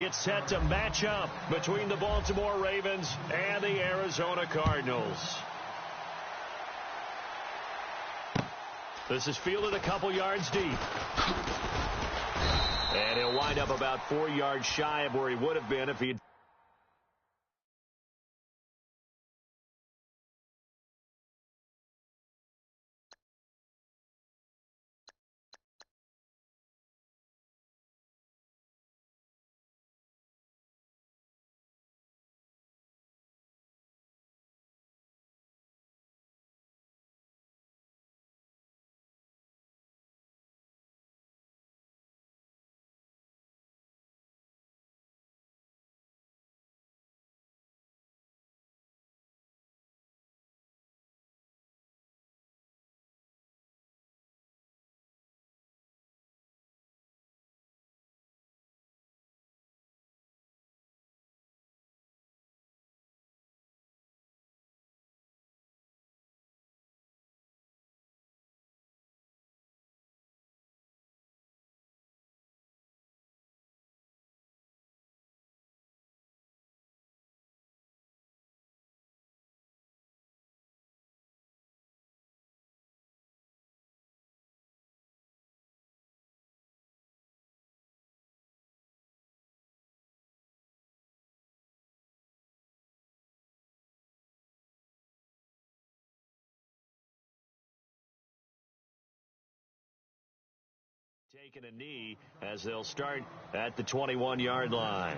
get set to match up between the Baltimore Ravens and the Arizona Cardinals. This is fielded a couple yards deep. And he'll wind up about 4 yards shy of where he would have been if he had. Taking a knee as they'll start at the 21-yard line.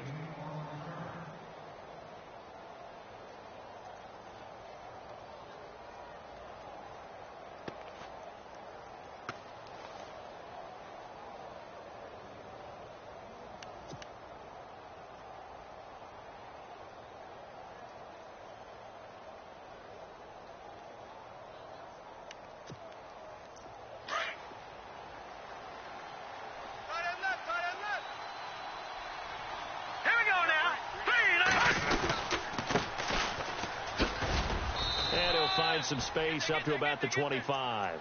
Find some space up to about the 25.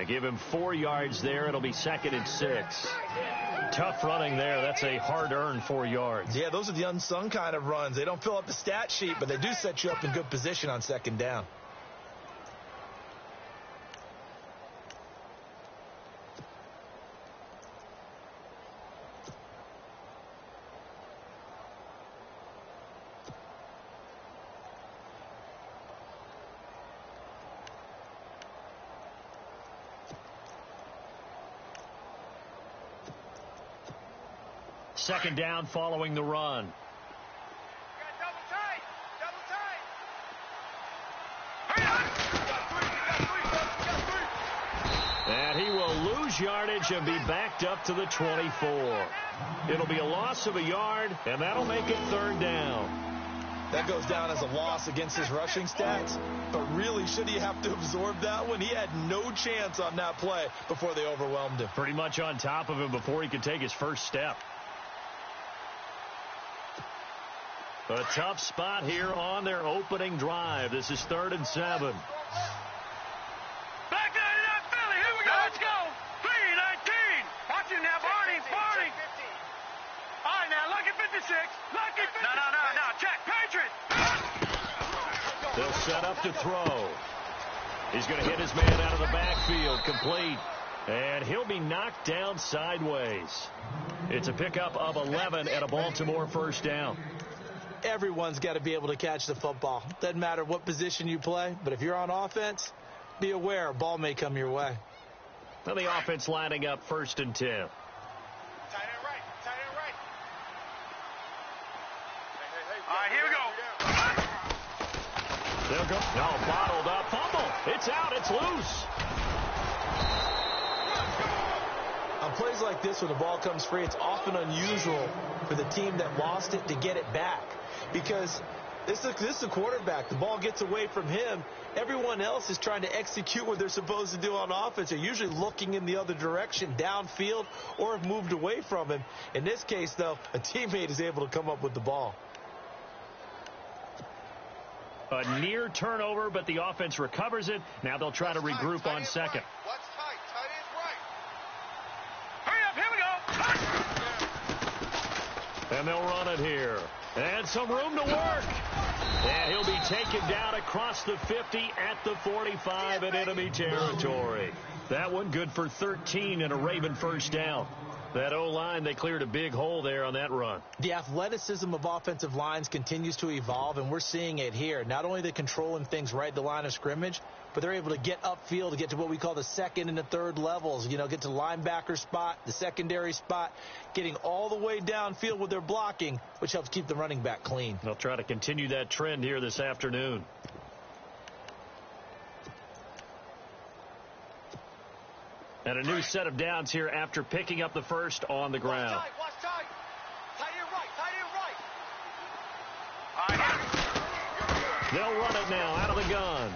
Give him 4 yards there. It'll be 2nd and 6. Tough running there. That's a hard-earned 4 yards. Yeah, those are the unsung kind of runs. They don't fill up the stat sheet, but they do set you up in good position on 2nd down. Second down following the run. And he will lose yardage and be backed up to the 24. It'll be a loss of a yard, and that'll make it 3rd down. That goes down as a loss against his rushing stats, but really, should he have to absorb that one? He had no chance on that play before they overwhelmed him. Pretty much on top of him before he could take his first step. A tough spot here on their opening drive. This is 3rd and 7. Back there in that Philly. Here we go. Let's go. 3-19. Watch him now, Barney. Barney. All right, now, lucky 56. Lucky 56. No. Check. Patriot. They'll set up to throw. He's going to hit his man out of the backfield. Complete. And he'll be knocked down sideways. It's a pickup of 11 and a Baltimore 1st down. Everyone's got to be able to catch the football. Doesn't matter what position you play, but if you're on offense, be aware a ball may come your way. Well, the offense lining up 1st and 10. Tight end right. All right, here we go. They'll go. No, bottled up. Fumble. It's out. It's loose. On plays like this, when the ball comes free, it's often unusual for the team that lost it to get it back. Because this is a quarterback. The ball gets away from him. Everyone else is trying to execute what they're supposed to do on offense. They're usually looking in the other direction, downfield, or have moved away from him. In this case, though, a teammate is able to come up with the ball. A near turnover, but the offense recovers it. Now they'll try to regroup on 2nd. What's tight? Tight end's right. Hurry up. Here we go. And they'll run it here. And some room to work. And he'll be taken down across the 50 at the 45 in enemy territory. That one good for 13 and a Raven first down. That O-line, they cleared a big hole there on that run. The athleticism of offensive lines continues to evolve, and we're seeing it here. Not only are they controlling things right at the line of scrimmage, but they're able to get upfield to get to what we call the second and the third levels. You know, get to the linebacker spot, the secondary spot, getting all the way downfield with their blocking, which helps keep the running back clean. They'll try to continue that trend here this afternoon. And a new set of downs here after picking up the first on the ground. Watch tight. Tight end right. They'll run it now out of the gun.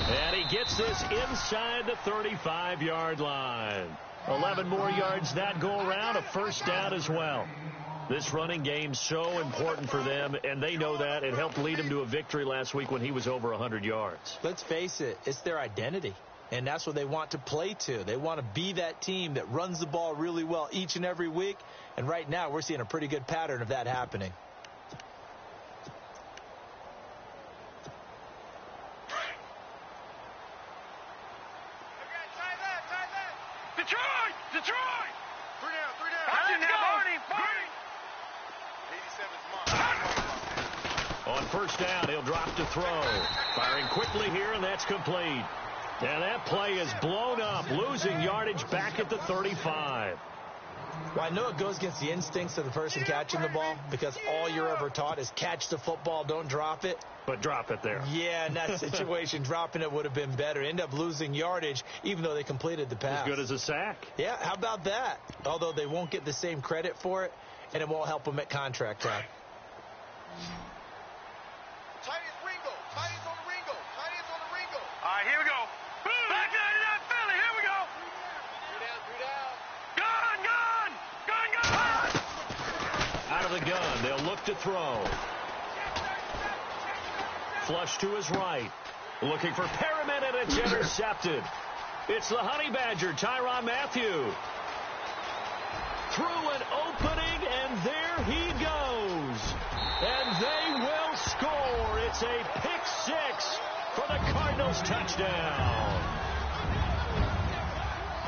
And he gets this inside the 35-yard line. 11 more yards that go around, a first down as well. This running game so important for them, and they know that. It helped lead them to a victory last week when he was over 100 yards. Let's face it, it's their identity. And that's what they want to play to. They want to be that team that runs the ball really well each and every week. And right now, we're seeing a pretty good pattern of that happening. Detroit! 3 down. Watch now, Barney. 87's On first down, he'll drop to throw. Firing quickly here, and that's complete. And that play is blown up, losing yardage back at the 35. Well, I know it goes against the instincts of the person catching the ball because all you're ever taught is catch the football, don't drop it. But drop it there. Yeah, in that situation, dropping it would have been better. End up losing yardage, even though they completed the pass. As good as a sack. Yeah, how about that? Although they won't get the same credit for it, and it won't help them at contract time. Tight end's Ringo. Tight end's on the Ringo. All right, here we go. Back 99 Philly. Here we go. 3 down. Gun. Out of the gun, they'll look to throw. Flush to his right. Looking for Perriman, and it's intercepted. It's the Honey Badger, Tyrann Mathieu. Through an opening, and there he goes. And they will score. It's a pick six for the Cardinals touchdown.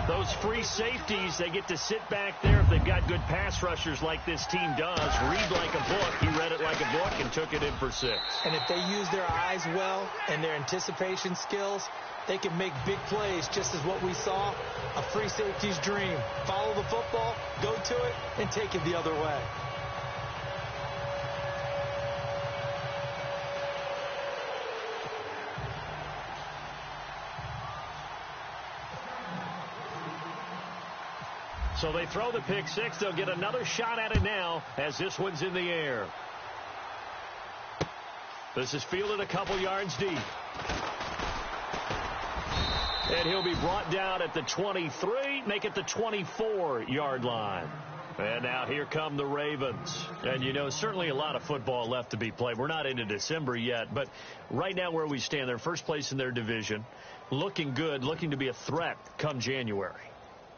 Those free safeties, they get to sit back there if they've got good pass rushers like this team does. Read like a book. He read it like a book and took it in for 6. And if they use their eyes well and their anticipation skills, they can make big plays, just as what we saw, a free safety's dream. Follow the football, go to it, and take it the other way. So they throw the pick six. They'll get another shot at it now as this one's in the air. This is fielded a couple yards deep. And he'll be brought down at the 23, make it the 24-yard line. And now here come the Ravens. And, you know, certainly a lot of football left to be played. We're not into December yet, but right now where we stand, they're first place in their division, looking good, looking to be a threat come January.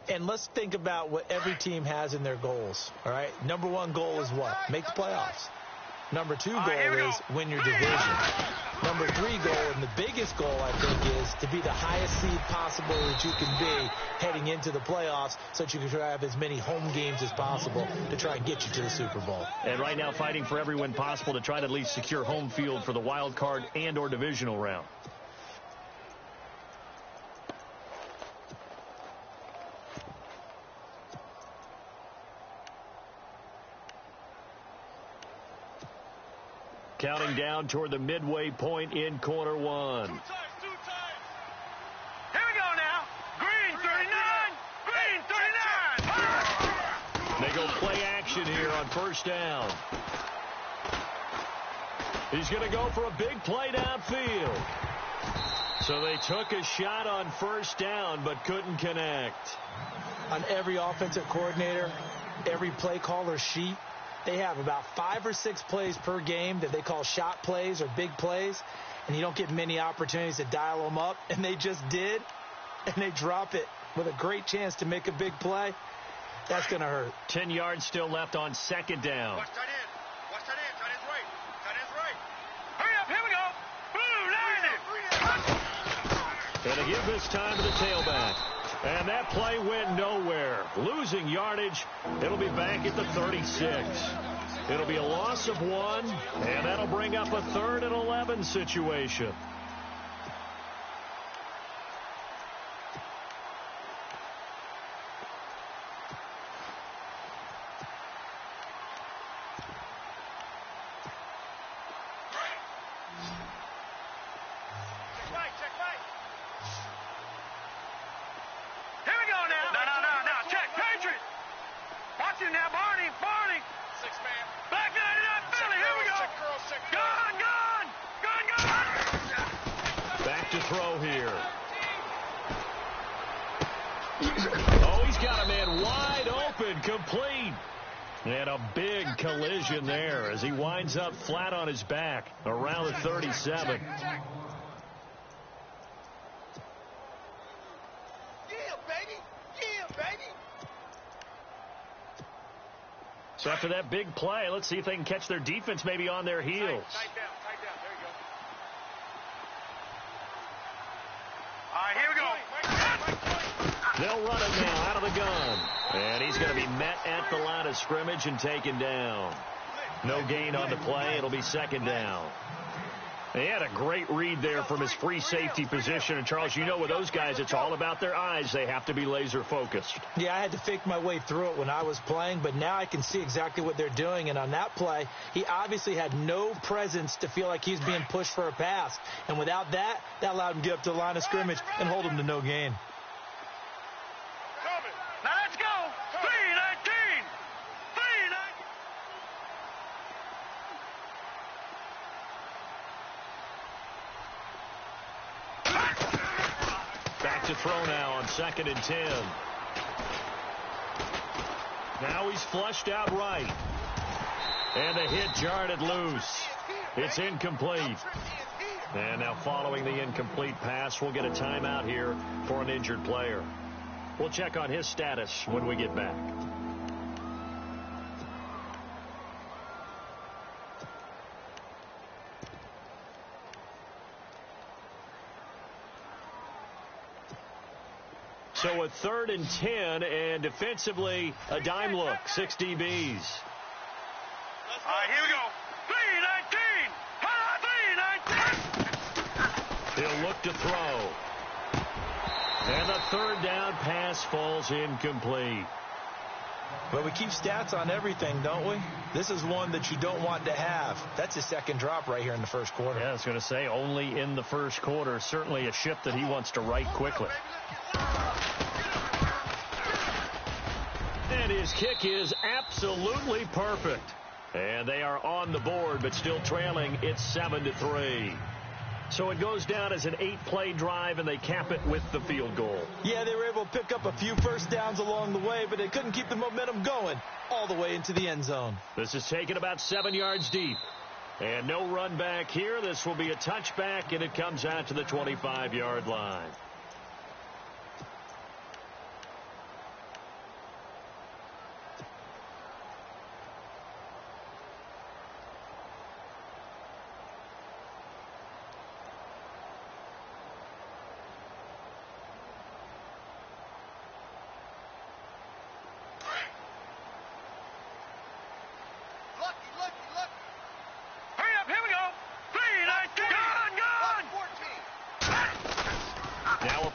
And let's think about what every team has in their goals, all right? Number one goal is what? Make the playoffs. Number two goal is win your division. Number three goal, and the biggest goal, I think, is to be the highest seed possible that you can be heading into the playoffs so that you can try to have as many home games as possible to try and get you to the Super Bowl. And right now fighting for every win possible to try to at least secure home field for the wild card and or divisional round. Counting down toward the midway point in quarter one. 2 times. Here we go now. Green 39. They go play action here on first down. He's going to go for a big play downfield. So they took a shot on first down but couldn't connect. On every offensive coordinator, every play caller sheet, they have about 5 or 6 plays per game that they call shot plays or big plays, and you don't get many opportunities to dial them up, and they just did, and they drop it with a great chance to make a big play. That's going to hurt. 10 yards still left on second down. Watch tight end. Watch tight end. Tight end's right. Tight end's right. Hurry up. Here we go. Boom. 90. And they give this time to the tailback. And that play went nowhere. Losing yardage. It'll be back at the 36. It'll be a loss of 1, and that'll bring up a 3rd and 11 situation. Complete. And a big collision there as he winds up flat on his back around the 37. So after that big play, let's see if they can catch their defense maybe on their heels. Tight down. There you go. All right, here we go. They'll run it now out of the gun. And he's going to be met at the line of scrimmage and taken down. No gain on the play. It'll be second down. He had a great read there from his free safety position. And, Charles, you know with those guys, it's all about their eyes. They have to be laser focused. Yeah, I had to fake my way through it when I was playing, but now I can see exactly what they're doing. And on that play, he obviously had no presence to feel like he's being pushed for a pass. And without that, that allowed him to get up to the line of scrimmage and hold him to no gain. Now let's go. 3-19. 3-19. Back to throw now on 2nd and 10. Now he's flushed out right. And the hit jarred it loose. It's incomplete. And now following the incomplete pass, we'll get a timeout here for an injured player. We'll check on his status when we get back. So a 3rd and 10, and defensively, a dime look, 6 DBs. All right, here we go. 3-19. 3-19. He'll look to throw. And the 3rd down pass falls incomplete. But we keep stats on everything, don't we? This is one that you don't want to have. That's his 2nd drop right here in the 1st quarter. Yeah, I was going to say, only in the 1st quarter. Certainly a ship that he wants to right quickly. And his kick is absolutely perfect. And they are on the board, but still trailing. It's 7-3. So it goes down as an 8-play drive, and they cap it with the field goal. Yeah, they were able to pick up a few first downs along the way, but they couldn't keep the momentum going all the way into the end zone. This is taken about 7 yards deep. And no run back here. This will be a touchback, and it comes out to the 25-yard line.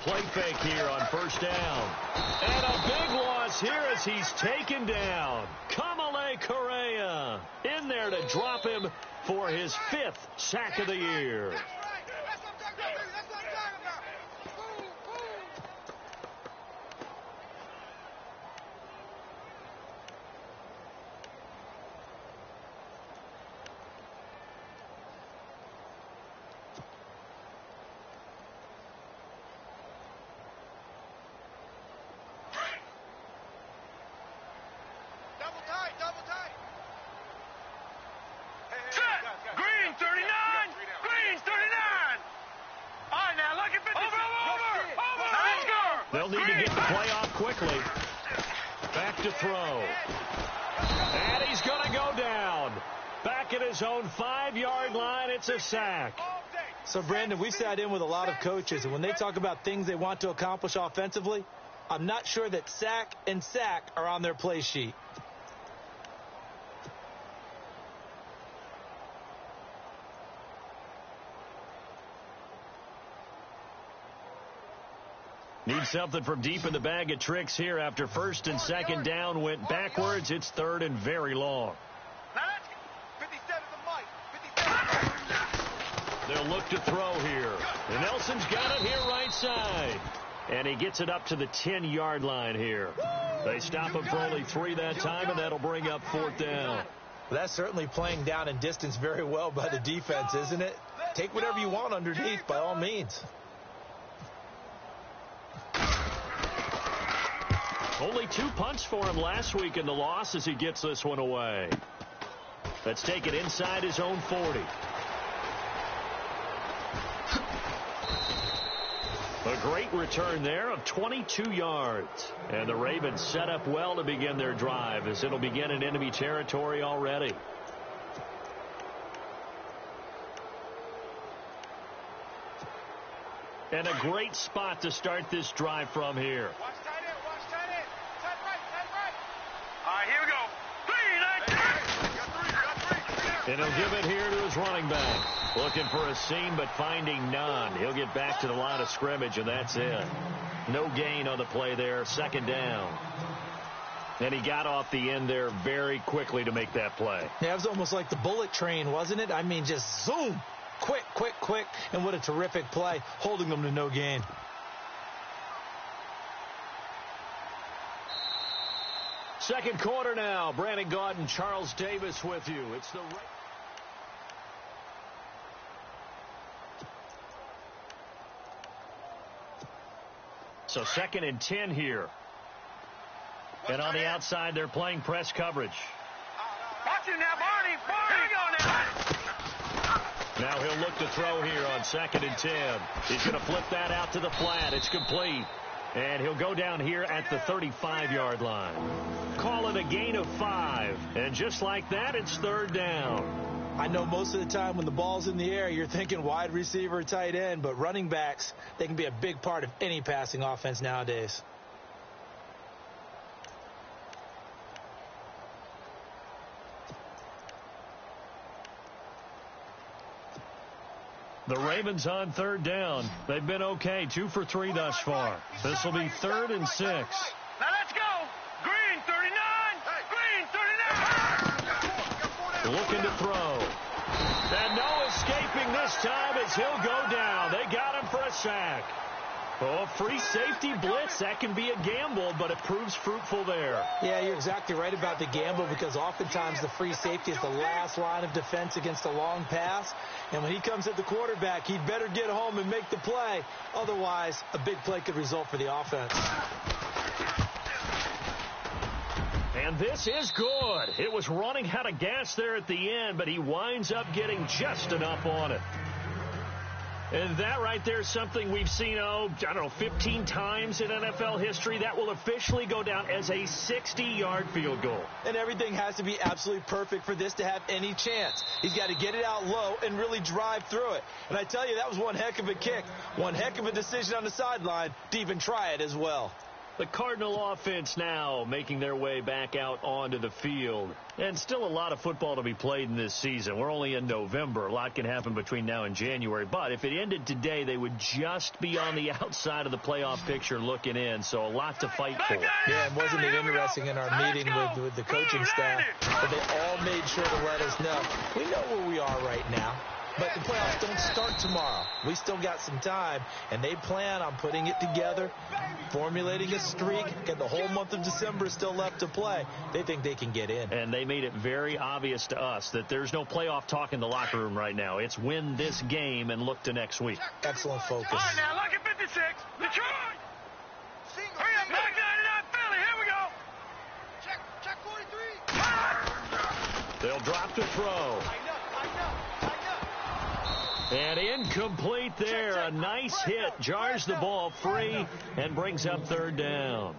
Play fake here on 1st down. And a big loss here as he's taken down. Kamale Correa in there to drop him for his 5th sack of the year. to throw. And he's going to go down. Back at his own 5-yard line, it's a sack. So, Brandon, we sat in with a lot of coaches, and when they talk about things they want to accomplish offensively, I'm not sure that sack and sack are on their play sheet. Need something from deep in the bag of tricks here after first and second down went backwards. It's third and very long. They'll look to throw here. And Nelson's got it here right side. And he gets it up to the 10-yard line here. They stop him for only 3 that time, and that'll bring up 4th down. Well, that's certainly playing down in distance very well by the defense, isn't it? Take whatever you want underneath, by all means. Only 2 punts for him last week in the loss as he gets this one away. Let's take it inside his own 40. A great return there of 22 yards. And the Ravens set up well to begin their drive as it'll begin in enemy territory already. And a great spot to start this drive from here. Watch tight end, tight right. All right, here we go. 3, 19. And he'll give it here to his running back. Looking for a seam, but finding none. He'll get back to the line of scrimmage, and that's it. No gain on the play there. 2nd down. And he got off the end there very quickly to make that play. Yeah, it was almost like the bullet train, wasn't it? I mean, just zoom. Quick. And what a terrific play, holding them to no gain. Second quarter now. Brandon Gaudin, Charles Davis with you. It's the... So 2nd and 10 here. And on the outside, they're playing press coverage. Watch it now, Barney. Now he'll look to throw here on 2nd and 10. He's going to flip that out to the flat. It's complete. And he'll go down here at the 35-yard line. Call it a gain of 5. And just like that, it's 3rd down. I know most of the time when the ball's in the air, you're thinking wide receiver, tight end, but running backs, they can be a big part of any passing offense nowadays. The Ravens on 3rd down. They've been okay, 2 for 3 thus far. This will be 3rd and 6. Now let's go. Green 39. Green 39. Looking to throw. And no escaping this time as he'll go down. They got him for a sack. Oh, free safety blitz. That can be a gamble, but it proves fruitful there. Yeah, you're exactly right about the gamble because oftentimes the free safety is the last line of defense against a long pass. And when he comes at the quarterback, he'd better get home and make the play. Otherwise, a big play could result for the offense. And this is good. It was running out of gas there at the end, but he winds up getting just enough on it. And that right there is something we've seen, 15 times in NFL history. That will officially go down as a 60-yard field goal. And everything has to be absolutely perfect for this to have any chance. He's got to get it out low and really drive through it. And I tell you, that was one heck of a kick. One heck of a decision on the sideline to even try it as well. The Cardinal offense now making their way back out onto the field. And still a lot of football to be played in this season. We're only in November. A lot can happen between now and January. But if it ended today, they would just be on the outside of the playoff picture looking in. So a lot to fight for. Yeah, and wasn't it interesting in our meeting with the coaching staff that they all made sure to let us know. We know where we are right now. But the playoffs don't start tomorrow. We still got some time, and they plan on putting it together, formulating a streak, and the whole month of December is still left to play. They think they can get in. And they made it very obvious to us that there's no playoff talk in the locker room right now. It's win this game and look to next week. Excellent focus. All right, now, look at 56. Detroit. Hurry up, back 99, Philly. Here we go. Check 43. They'll drop to throw. And incomplete there. A nice hit. Jars the ball free and brings up 3rd down.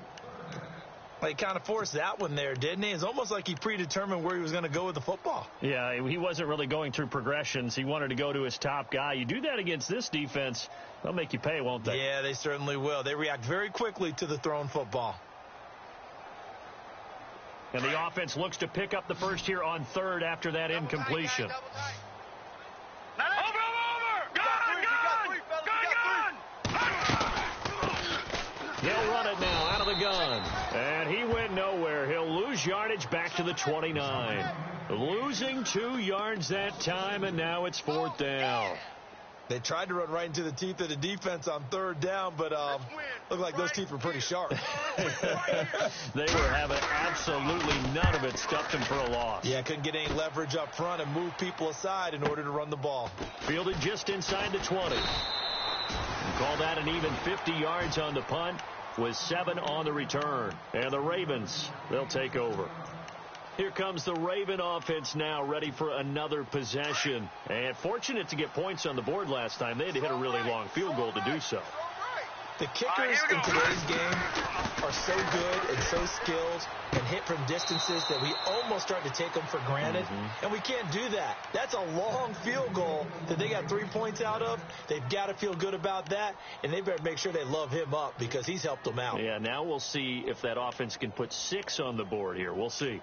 He kind of forced that one there, didn't he? It's almost like he predetermined where he was going to go with the football. Yeah, he wasn't really going through progressions. He wanted to go to his top guy. You do that against this defense, they'll make you pay, won't they? Yeah, they certainly will. They react very quickly to the thrown football. And the offense looks to pick up the first here on third after that incompletion. He'll run it now out of the gun. And he went nowhere. He'll lose yardage back to the 29. Losing 2 yards that time, and now it's 4th down. They tried to run right into the teeth of the defense on 3rd down, but looked like those teeth were pretty sharp. They were having absolutely none of it. Stuffed them for a loss. Yeah, couldn't get any leverage up front and move people aside in order to run the ball. Fielded just inside the 20. Call that an even 50 yards on the punt with 7 on the return. And the Ravens, they'll take over. Here comes the Raven offense now, ready for another possession. And fortunate to get points on the board last time. They had to hit a really long field goal to do so. The kickers in today's game are so good and so skilled and hit from distances that we almost start to take them for granted. And we can't do that. That's a long field goal that they got 3 points out of. They've got to feel good about that, and they better make sure they love him up because he's helped them out. Yeah, now we'll see if that offense can put 6 on the board here. We'll see.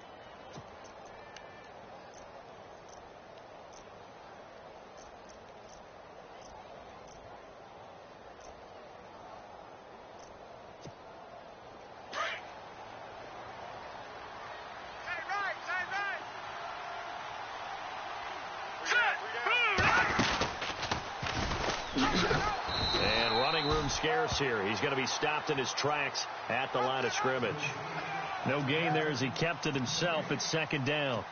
And running room scarce here. He's going to be stopped in his tracks at the line of scrimmage. No gain there as he kept it himself. It's 2nd down.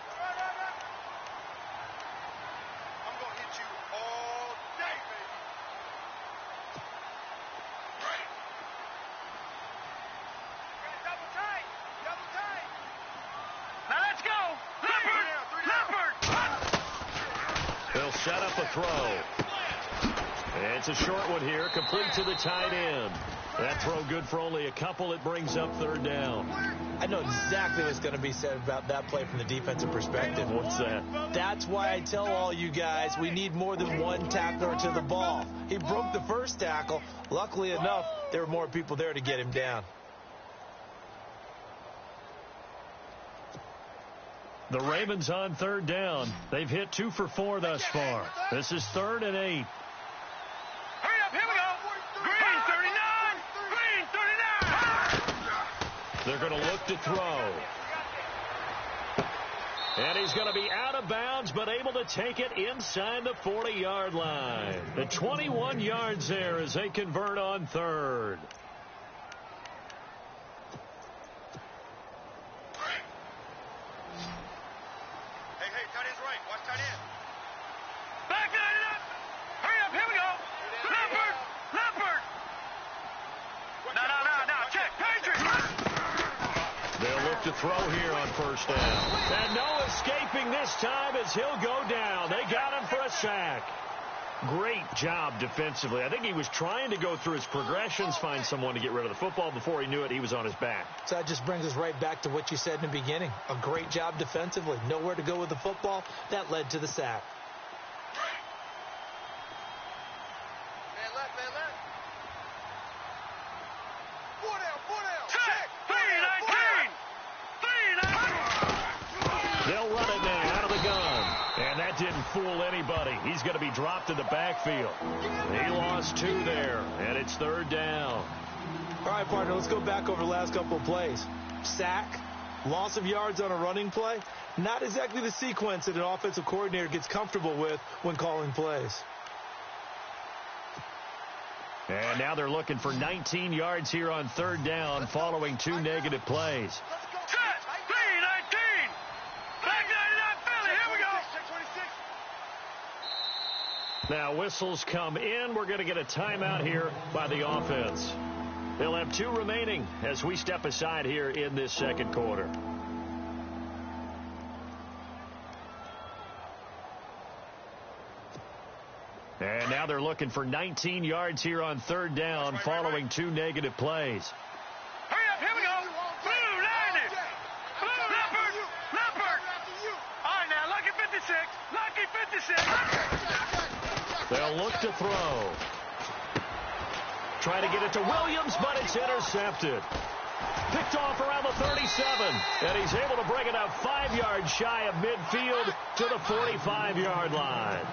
I'm going to hit you all day, baby. Double tight. Double tight. Now let's go. Leopard. They'll set up a throw. And it's a short one here, complete to the tight end. That throw good for only a couple. It brings up 3rd down. I know exactly what's going to be said about that play from the defensive perspective. What's that? That's why I tell all you guys we need more than one tackler to the ball. He broke the first tackle. Luckily enough, there were more people there to get him down. The Ravens on 3rd down. They've hit 2 for 4 thus far. This is 3rd and 8. Hurry up, here we go. Green 39. Green 39. They're going to look to throw. And he's going to be out of bounds, but able to take it inside the 40-yard line. The 21 yards there as they convert on 3rd. Hey, tight end's right. Watch tight end. Back it up. Hurry up, here we go. Leopard. No. Check. Patriot. They'll look to throw here on 1st down. And no escaping this time as he'll go down. They got him for a sack. Great job defensively. I think he was trying to go through his progressions, find someone to get rid of the football. Before he knew it, he was on his back. So that just brings us right back to what you said in the beginning. A great job defensively. Nowhere to go with the football. That led to the sack. Man left. 4 down. Check. 3-19. They'll run it now out of the gun. And that didn't fool anybody. He's going to be dropped in the backfield. He lost 2 there, and it's 3rd down. All right, partner, let's go back over the last couple of plays. Sack, loss of yards on a running play. Not exactly the sequence that an offensive coordinator gets comfortable with when calling plays. And now they're looking for 19 yards here on 3rd down following 2 negative plays. Check. 3-19. Back 99 Philly. Here we go. Now whistles come in. We're going to get a timeout here by the offense. They'll have 2 remaining as we step aside here in this 2nd quarter. And now they're looking for 19 yards here on 3rd down following 2 negative plays. Hurry up, here we go. Blue 56. Lucky 56. They'll look to throw. Try to get it to Williams, but it's intercepted. Picked off around the 37, and he's able to bring it up 5 yards shy of midfield to the 45-yard line.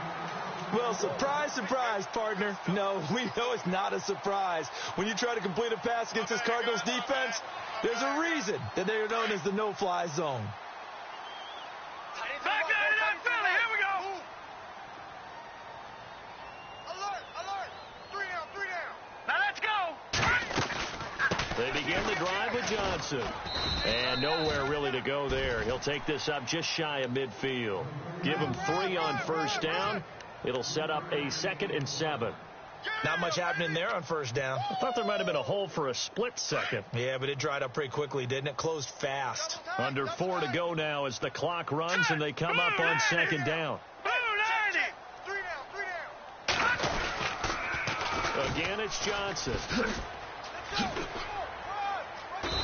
Well, surprise, surprise, partner. No, we know it's not a surprise. When you try to complete a pass against this Cardinals defense, there's a reason that they are known as the no-fly zone. Back 99 Philly, here we go. Alert, alert. 3 down, 3 down. Now let's go. They begin the drive with Johnson. And nowhere really to go there. He'll take this up just shy of midfield. Give him 3 on first down. It'll set up a 2nd and 7. Not much happening there on first down. I thought there might have been a hole for a split second. Yeah, but it dried up pretty quickly, didn't it? Closed fast. Under 4 to go now as the clock runs and they come up on 2nd down. Blue 3 down, 3 down. Again, it's Johnson.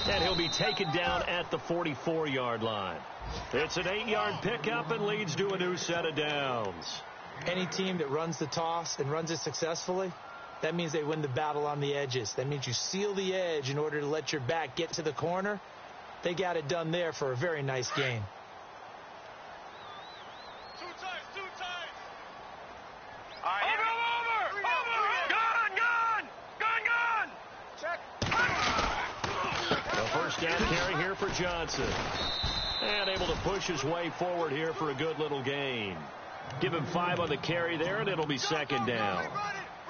And he'll be taken down at the 44-yard line. It's an 8-yard pickup and leads to a new set of downs. Any team that runs the toss and runs it successfully, that means they win the battle on the edges. That means you seal the edge in order to let your back get to the corner. They got it done there for a very nice gain. 2 times, 2 times. All right, over. Gun. Check. A first down carry here for Johnson. And able to push his way forward here for a good little gain. Give him 5 on the carry there, and it'll be 2nd down.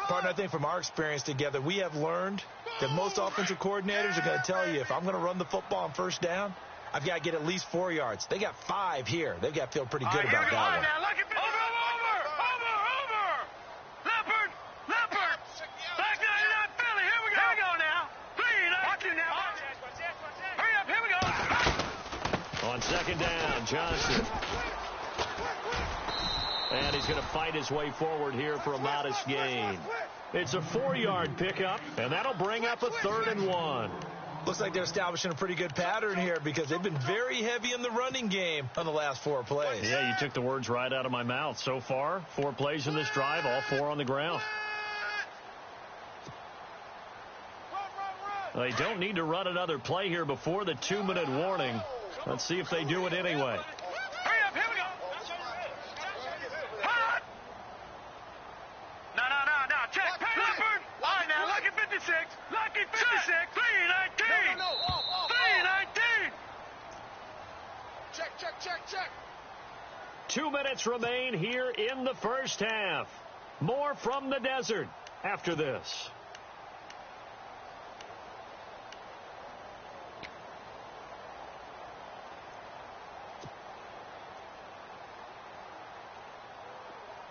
Partner, I think from our experience together, we have learned that most offensive coordinators are going to tell you, if I'm going to run the football on first down, I've got to get at least 4 yards. They got 5 here. They've got to feel pretty good about that one. Now look at over. Leopard. Back 99 Philly, here we go now. 3 now. Hurry up, here we go. On 2nd down, Johnson. And he's going to fight his way forward here for a modest gain. It's a 4-yard pickup, and that'll bring up a 3rd and 1. Looks like they're establishing a pretty good pattern here because they've been very heavy in the running game on the last 4 plays. Yeah, you took the words right out of my mouth. So far, 4 plays in this drive, all 4 on the ground. They don't need to run another play here before the 2-minute warning. Let's see if they do it anyway. Hurry up, here we go. Hot. No. Check. Leopard. All right, now, lucky 56. Lucky 56. 319. No. 319. Check. 2 minutes remain here in the first half. More from the desert after this.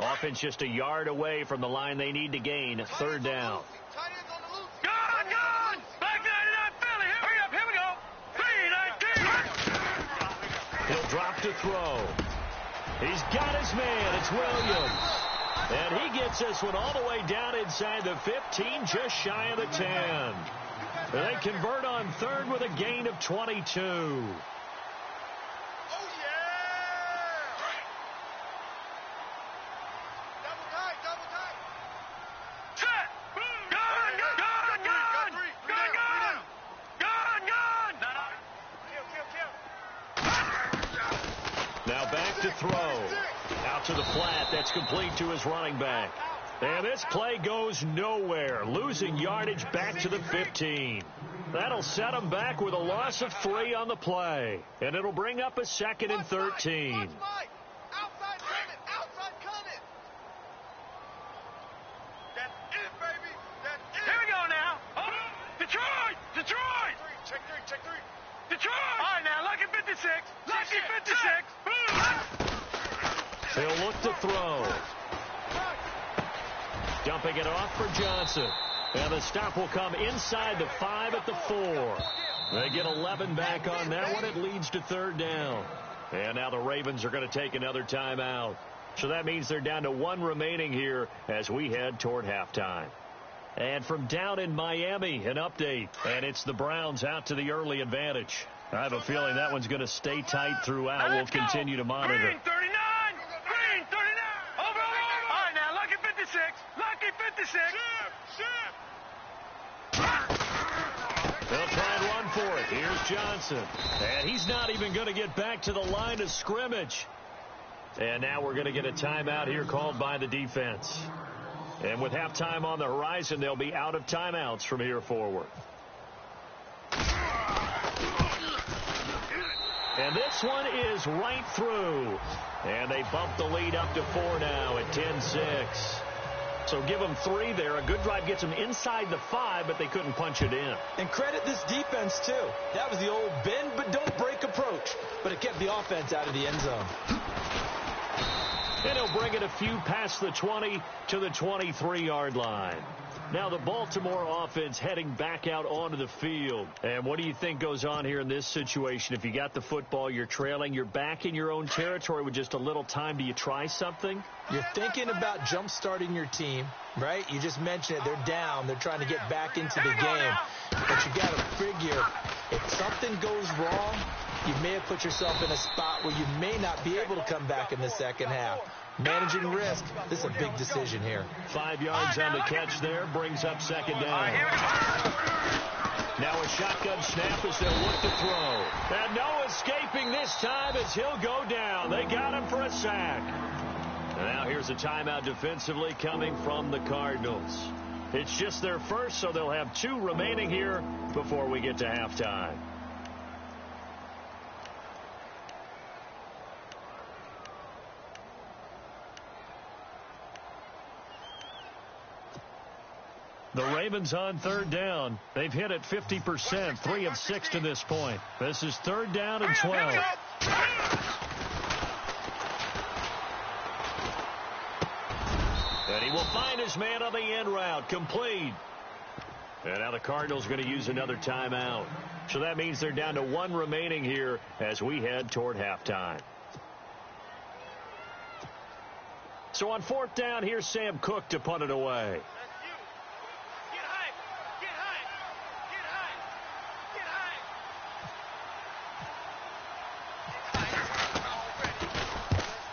Offense just a yard away from the line they need to gain. 3rd down. Tight ends on the loose. Gun. Back 99 Philly, hurry up, here we go. 319. He'll drop to throw. He's got his man. It's Williams. And he gets this one all the way down inside the 15, just shy of the 10. They convert on 3rd with a gain of 22. Oh, yeah. Double tight. Set. Gun. Kill. Now back to throw. Out to the flat. That's complete to his running back. And this play goes nowhere. Losing yardage back to the 15. That'll set him back with a loss of 3 on the play. And it'll bring up a 2nd and 13. Outside coming. That's it, baby. That's it. Here we go now. Detroit. Check three. Detroit. All right, now, lucky 56. Lucky 56. They'll look to throw. Dumping it off for Johnson. And the stop will come inside the 5 at the 4. They get 11 back on that one. It leads to 3rd down. And now the Ravens are going to take another timeout. So that means they're down to 1 remaining here as we head toward halftime. And from down in Miami, an update. And it's the Browns out to the early advantage. I have a feeling that one's going to stay tight throughout. We'll continue to monitor. Green 39. Here's Johnson. And he's not even going to get back to the line of scrimmage. And now we're going to get a timeout here called by the defense. And with halftime on the horizon, they'll be out of timeouts from here forward. And this one is right through. And they bump the lead up to 4 now at 10-6. So give them 3 there. A good drive gets them inside the 5, but they couldn't punch it in. And credit this defense, too. That was the old bend but don't break approach. But it kept the offense out of the end zone. And he'll bring it a few past the 20 to the 23-yard line. Now the Baltimore offense heading back out onto the field. And what do you think goes on here in this situation? If you got the football, you're trailing, you're back in your own territory with just a little time. Do you try something? You're thinking about jump-starting your team, right? You just mentioned it. They're down. They're trying to get back into the game. But you got to figure if something goes wrong, you may have put yourself in a spot where you may not be able to come back in the second half. Managing risk, this is a big decision here. 5 yards on the catch there, brings up second down. Now a shotgun snap as they'll look to throw. And no escaping this time as he'll go down. They got him for a sack. And now here's a timeout defensively coming from the Cardinals. It's just their first, so they'll have 2 remaining here before we get to halftime. The Ravens on 3rd down. They've hit it 50%, 3 of 6 to this point. This is 3rd down and 12. And he will find his man on the end route, complete. And now the Cardinals going to use another timeout. So that means they're down to 1 remaining here as we head toward halftime. So on 4th down, here's Sam Cook to punt it away.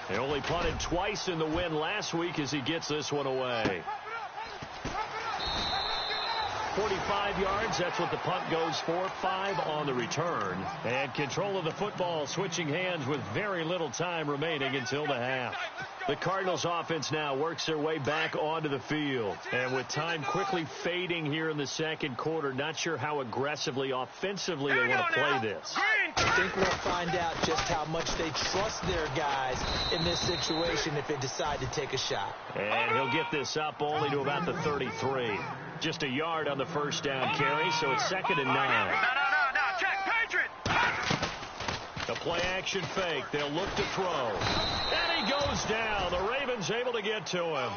They only punted twice in the win last week as he gets this one away. 45 yards, that's what the punt goes for. 5 on the return. And control of the football switching hands with very little time remaining until the half. The Cardinals offense now works their way back onto the field. And with time quickly fading here in the second quarter, not sure how aggressively, offensively they want to play this. I think we'll find out just how much they trust their guys in this situation if they decide to take a shot. And he'll get this up only to about the 33. Just a yard on the first down carry, so it's 2nd and 9. No, check, Patriot! The play-action fake. They'll look to throw. And he goes down. The Ravens able to get to him.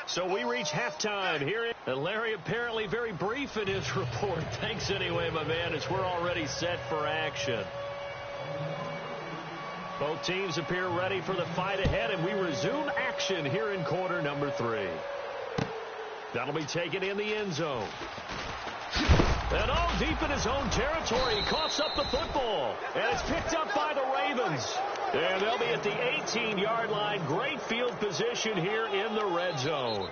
So we reach halftime here. And Larry apparently very brief in his report. Thanks anyway, my man, as we're already set for action. Both teams appear ready for the fight ahead, and we resume action here in quarter number 3. That'll be taken in the end zone. And all deep in his own territory, he coughs up the football. And it's picked up by the Ravens. And they'll be at the 18-yard line. Great field position here in the red zone.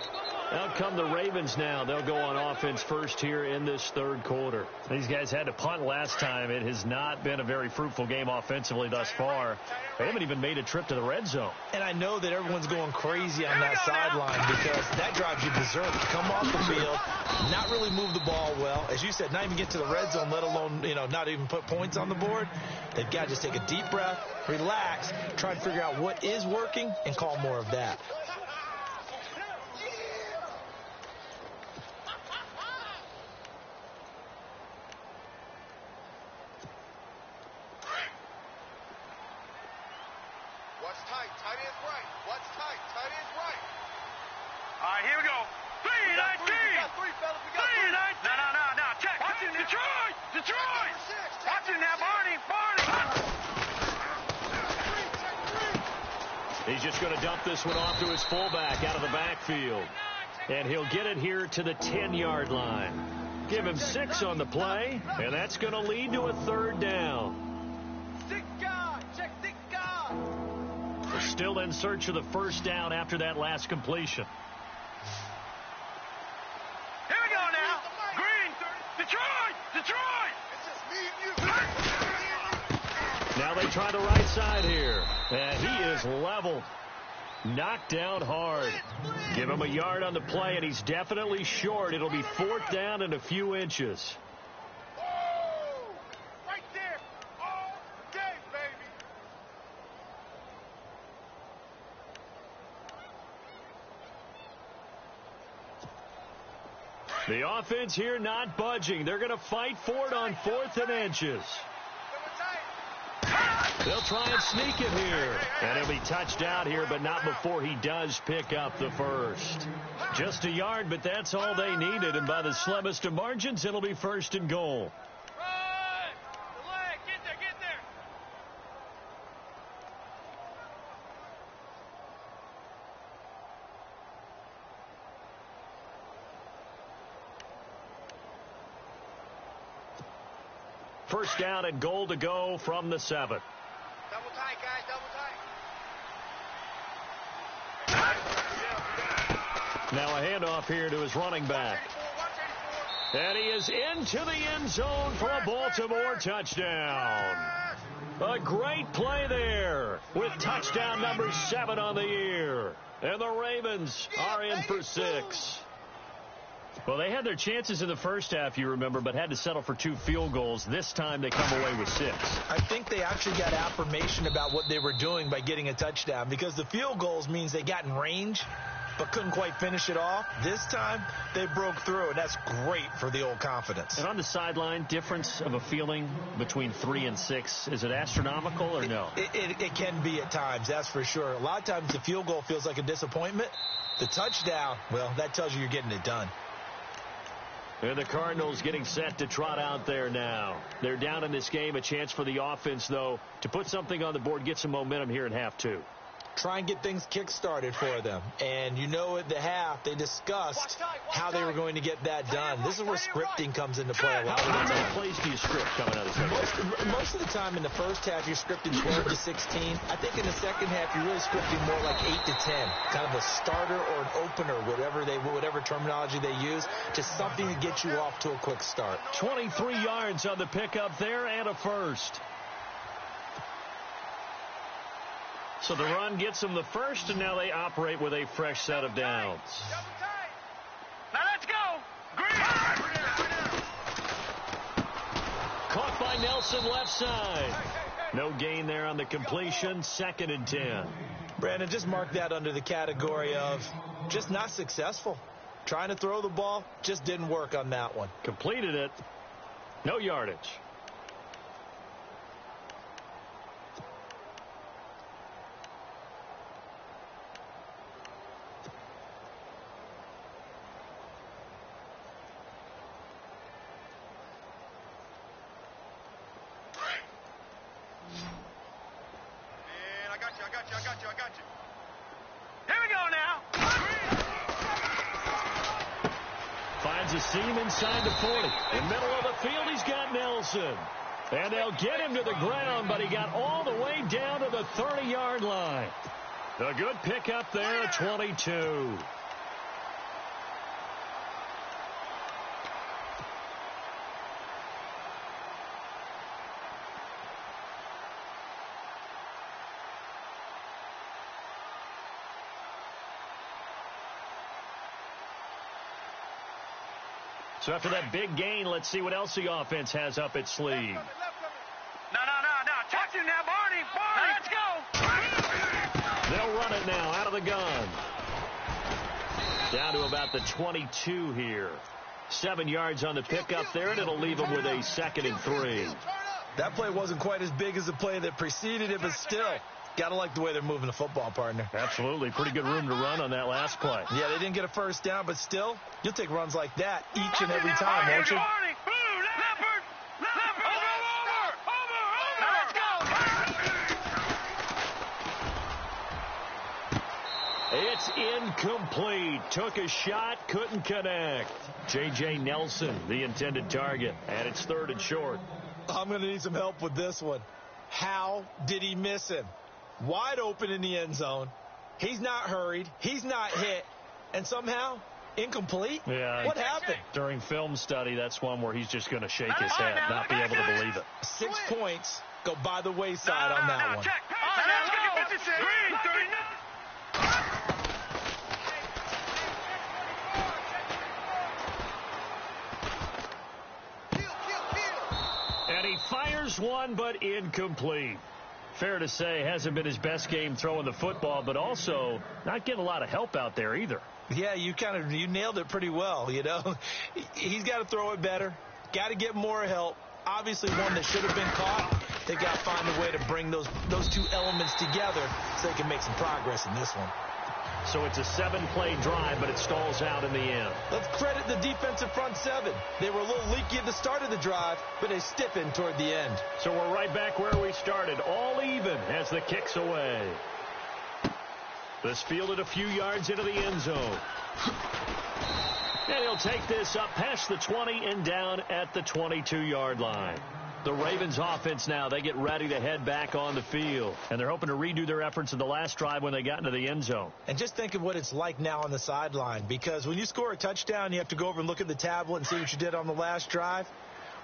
Out come the Ravens now. They'll go on offense first here in this 3rd quarter. These guys had to punt last time. It has not been a very fruitful game offensively thus far. They haven't even made a trip to the red zone. And I know that everyone's going crazy on that sideline because that drives you berserk. Come off the field, not really move the ball well. As you said, not even get to the red zone, let alone, not even put points on the board. They've got to just take a deep breath, relax, try to figure out what is working, and call more of that. He's just going to dump this one off to his fullback out of the backfield. And he'll get it here to the 10-yard line. Give him 6 on the play, and that's going to lead to a 3rd down. They're still in search of the first down after that last completion. Here we go now. Green, Detroit! It's just me and you. try the right side here. And he is leveled. Knocked down hard. Give him a yard on the play, and he's definitely short. It'll be 4th down and a few inches. Right there. All day, baby. The offense here not budging. They're going to fight for it on 4th and inches. They'll try and sneak it here. And he'll be touched out here, but not before he does pick up the first. Just a yard, but that's all they needed. And by the slimmest of margins, it'll be 1st and goal. Get there. First down and goal to go from the 7. Double tight, guys. Double tight. Now a handoff here to his running back. 134. And he is into the end zone for a Baltimore touchdown. A great play there with touchdown number 7 on the year. And the Ravens are in for 6. Well, they had their chances in the first half, you remember, but had to settle for 2 field goals. This time they come away with 6. I think they actually got affirmation about what they were doing by getting a touchdown, because the field goals means they got in range but couldn't quite finish it off. This time they broke through, and that's great for the old confidence. And on the sideline, difference of a feeling between 3 and 6, is it astronomical or no? It can be at times, that's for sure. A lot of times the field goal feels like a disappointment. The touchdown, well, that tells you you're getting it done. And the Cardinals getting set to trot out there now. They're down in this game. A chance for the offense, though, to put something on the board, get some momentum here in half 2. Try and get things kick-started for them. And you know at the half, they discussed how they were going to get that done. This is where scripting comes into play a lot of the How many time. plays do you script coming out of the second half? Most of the time in the first half, you're scripting 12 to 16. I think in the second half, you're really scripting more like 8 to 10. Kind of a starter or an opener, whatever terminology they use. Just something to get you off to a quick start. 23 yards on the pickup there and a first. So the run gets them the first, and now they operate with a fresh set of downs. Double tight. Now let's go. Green. Caught by Nelson left side. No gain there on the completion. 2nd and 10. Brandon, just mark that under the category of just not successful. Trying to throw the ball, just didn't work on that one. Completed it. No yardage. I got you. Here we go now. Finds a seam inside the 40. In the middle of the field, he's got Nelson. And they'll get him to the ground, but he got all the way down to the 30-yard line. A good pickup there at 22. So after that big gain, let's see what else the offense has up its sleeve. No. Touch him now, Barney. Let's go. They'll run it now out of the gun. Down to about the 22 here. 7 yards on the pickup there, and it'll leave them with a 2nd and 3. That play wasn't quite as big as the play that preceded it, but still, got to like the way they're moving the football, partner. Absolutely. Pretty good room to run on that last play. Yeah, they didn't get a first down, but still, you'll take runs like that each and every time, won't you? Barney. Leopard. Over. Now let's go. It's incomplete. Took a shot, couldn't connect. J.J. Nelson, the intended target, and it's 3rd and short. I'm going to need some help with this one. How did he miss him? Wide open in the end zone. He's not hurried. He's not hit. And somehow, incomplete? Yeah. What happened? During film study, that's one where he's just going to shake his head, not be able to believe it. 6 points go by the wayside on that one. Check. All right, now let's go. 56. Green, 39. And he fires one, but incomplete. Fair to say, hasn't been his best game throwing the football, but also not getting a lot of help out there either. Yeah, you nailed it pretty well, you know. He's got to throw it better. Got to get more help. Obviously one that should have been caught. They got to find a way to bring those two elements together so they can make some progress in this one. So it's a 7-play drive, but it stalls out in the end. Let's credit the defensive front seven. They were a little leaky at the start of the drive, but they stiffened toward the end. So we're right back where we started, all even as the kick's away. This fielded a few yards into the end zone. And he'll take this up past the 20 and down at the 22-yard line. The Ravens offense now, they get ready to head back on the field. And they're hoping to redo their efforts in the last drive when they got into the end zone. And just think of what it's like now on the sideline. Because when you score a touchdown, you have to go over and look at the tablet and see what you did on the last drive.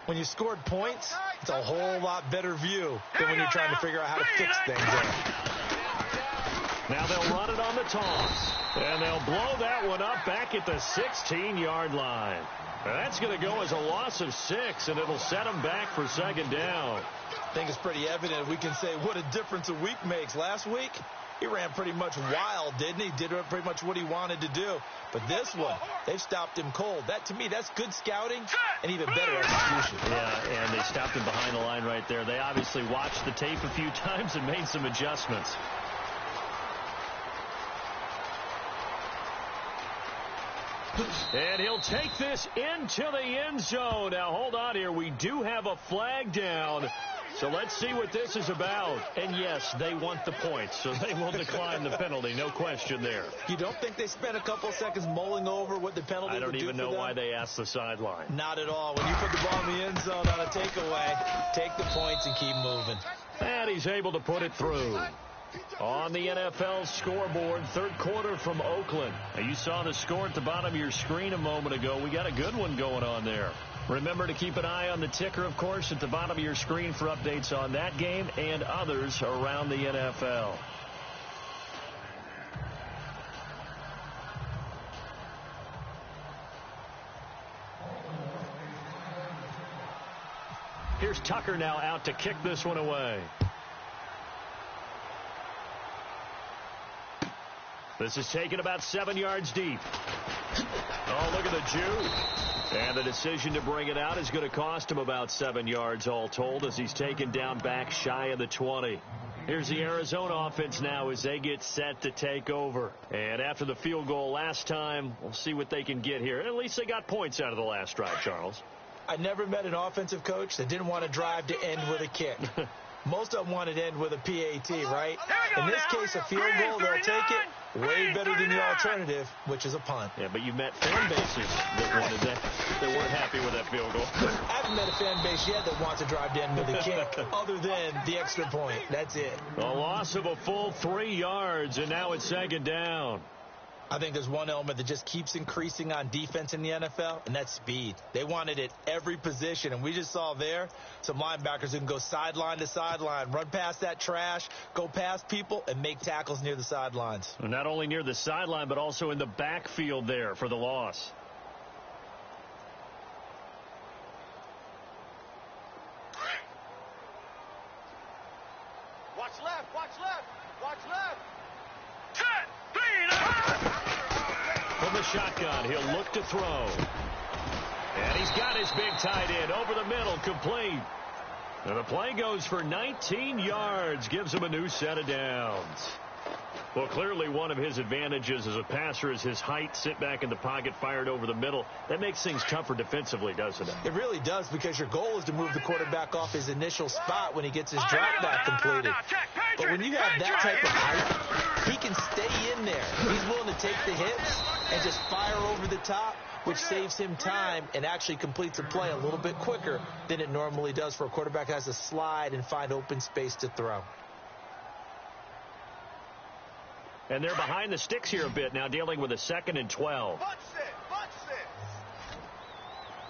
When you scored points, it's a whole lot better view than when you're trying to figure out how to fix things up. Now they'll run it on the toss. And they'll blow that one up back at the 16-yard line. That's going to go as a loss of 6, and it'll set them back for second down. I think it's pretty evident. We can say what a difference a week makes. Last week, he ran pretty much wild, didn't he? Did pretty much what he wanted to do. But this one, they've stopped him cold. That, to me, that's good scouting and even better execution. Yeah, and they stopped him behind the line right there. They obviously watched the tape a few times and made some adjustments. And he'll take this into the end zone. Now, hold on here. We do have a flag down. So let's see what this is about. And, yes, they want the points, so they will decline the penalty. No question there. You don't think they spent a couple seconds mulling over what the penalty would do? I don't even know why they asked the sideline. Not at all. When you put the ball in the end zone on a takeaway, take the points and keep moving. And he's able to put it through. On the NFL scoreboard, third quarter from Oakland. Now, you saw the score at the bottom of your screen a moment ago. We got a good one going on there. Remember to keep an eye on the ticker, of course, at the bottom of your screen for updates on that game and others around the NFL. Here's Tucker now out to kick this one away. This is taken about 7 yards deep. Oh, look at the Jew. And the decision to bring it out is going to cost him about 7 yards all told as he's taken down back shy of the 20. Here's the Arizona offense now as they get set to take over. And after the field goal last time, we'll see what they can get here. At least they got points out of the last drive, Charles. I never met an offensive coach that didn't want to drive to end with a kick. Most of them wanted to end with a PAT, right? In this case, a field goal, they'll take it way better than the alternative, which is a punt. Yeah, but you met fan bases that wanted that, that weren't happy with that field goal. I haven't met a fan base yet that wants to drive to end with a kick other than the extra point. That's it. A loss of a full 3 yards, and now it's second down. I think there's one element that just keeps increasing on defense in the NFL, and that's speed. They want it at every position, and we just saw there some linebackers who can go sideline to sideline, run past that trash, go past people, and make tackles near the sidelines. Not only near the sideline, but also in the backfield there for the loss. Watch left, watch left, watch left. Set, 3 and a half. From the shotgun, he'll look to throw. And he's got his big tight end over the middle, complete. And the play goes for 19 yards, gives him a new set of downs. Well, clearly one of his advantages as a passer is his height. Sit back in the pocket, fired over the middle. That makes things tougher defensively, doesn't it? It really does, because your goal is to move the quarterback off his initial spot when he gets his drop back completed. But when you have that type of height, he can stay in there. He's willing to take the hits and just fire over the top, which saves him time and actually completes a play a little bit quicker than it normally does for a quarterback who has to slide and find open space to throw. And they're behind the sticks here a bit now, dealing with a 2nd and 12. Watch it, watch it.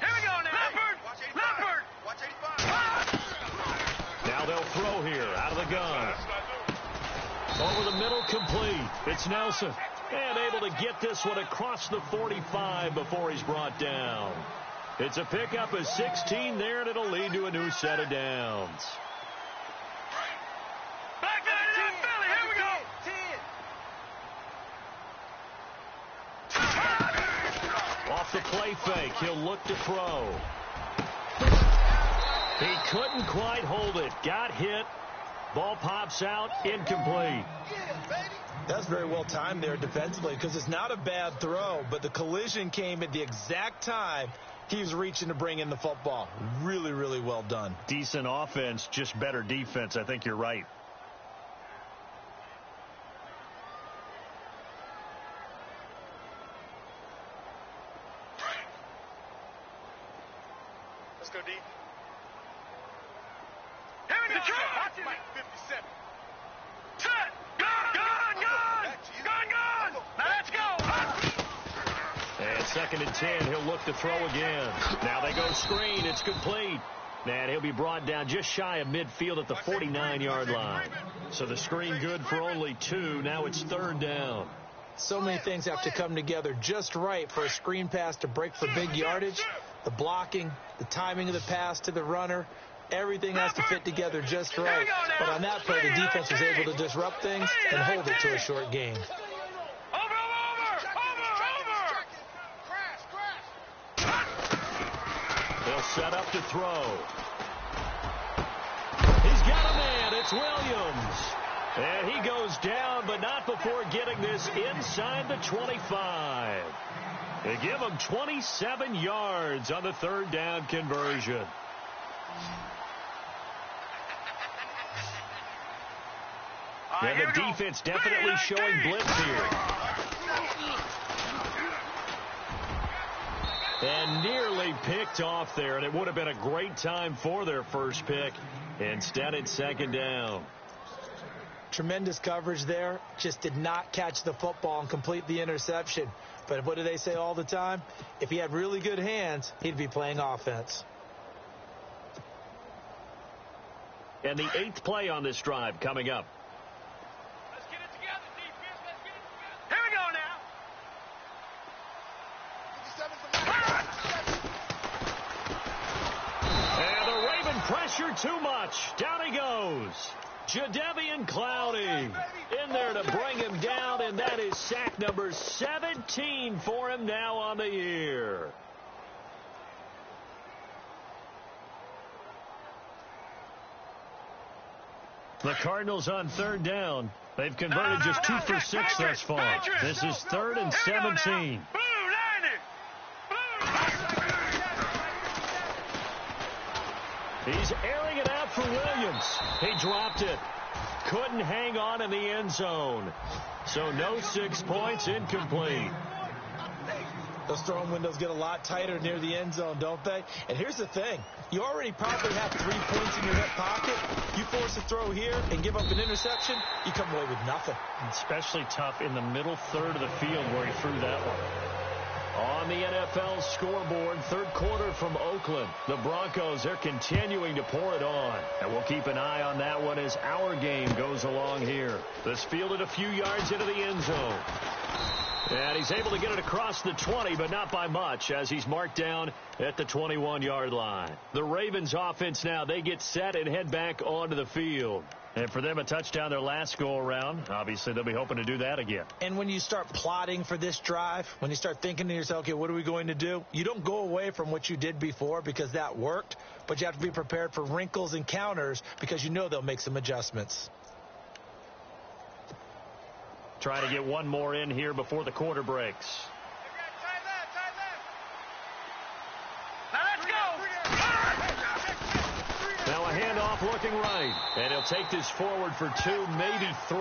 Here we go now. Leopard, Watch 85. Leopard. Watch 85. Now Now they'll throw here out of the gun. Over the middle, complete. It's Nelson. And able to get this one across the 45 before he's brought down. It's a pickup of 16 there, and it'll lead to a new set of downs. Back to the Philly. Here we go. 10. Off the play fake, he'll look to throw. He couldn't quite hold it. Got hit. Ball pops out, incomplete. That's very well timed there defensively because it's not a bad throw, but the collision came at the exact time he was reaching to bring in the football. Really, really well done. Decent offense, just better defense. I think you're right. Let's go, D. Here we go. Mike, 57. Set. Gun. Now let's go. And 2nd and 10, he'll look to throw again. Now they go screen. It's complete. And he'll be brought down just shy of midfield at the 49-yard line. So the screen good for only 2. Now it's 3rd down. So many things have to come together just right for a screen pass to break for big yardage. The blocking, the timing of the pass to the runner, everything has to fit together just right. But on that play, the defense was able to disrupt things and hold it to a short gain. They'll set up to throw. He's got a man. It's Williams. And he goes down, but not before getting this inside the 25. They give him 27 yards on the 3rd down conversion. And the defense definitely showing blitz here. And nearly picked off there, and it would have been a great time for their first pick. Instead, it's 2nd down. Tremendous coverage there. Just did not catch the football and complete the interception. But what do they say all the time? If he had really good hands, he'd be playing offense. And the 8th play on this drive coming up. Let's get it together, defense. Let's get it together. Here we go now. 57's the And the Raven pressure too much. Down he goes. Jadeveon Clowney in there to bring him down, and that is sack number 17 for him now on the year. The Cardinals on 3rd down. They've converted just 2 for 6 thus far. This is 3rd and 17. He's airing it out for Williams. He dropped it. Couldn't hang on in the end zone. So no 6 points, incomplete. Those throwing windows get a lot tighter near the end zone, don't they? And here's the thing. You already probably have 3 points in your hip pocket. You force a throw here and give up an interception, you come away with nothing. Especially tough in the middle third of the field where he threw that one. On the NFL scoreboard, 3rd quarter from Oakland. The Broncos, they're continuing to pour it on. And we'll keep an eye on that one as our game goes along here. This fielded a few yards into the end zone. And he's able to get it across the 20, but not by much, as he's marked down at the 21-yard line. The Ravens offense now, they get set and head back onto the field. And for them, a touchdown their last go-around. Obviously, they'll be hoping to do that again. And when you start plotting for this drive, when you start thinking to yourself, okay, what are we going to do? You don't go away from what you did before because that worked, but you have to be prepared for wrinkles and counters because you know they'll make some adjustments. Try to get one more in here before the quarter breaks. Now a handoff looking right. And he'll take this forward for 2, maybe 3.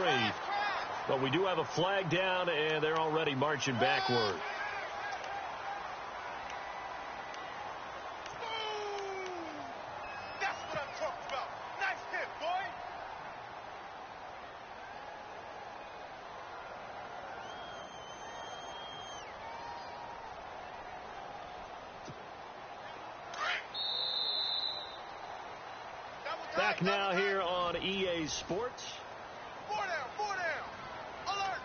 But we do have a flag down, and they're already marching backward. That's what I'm talking about. Nice hit, boy. Double Back now here on EA Sports. 4 down, 4 down. Alert.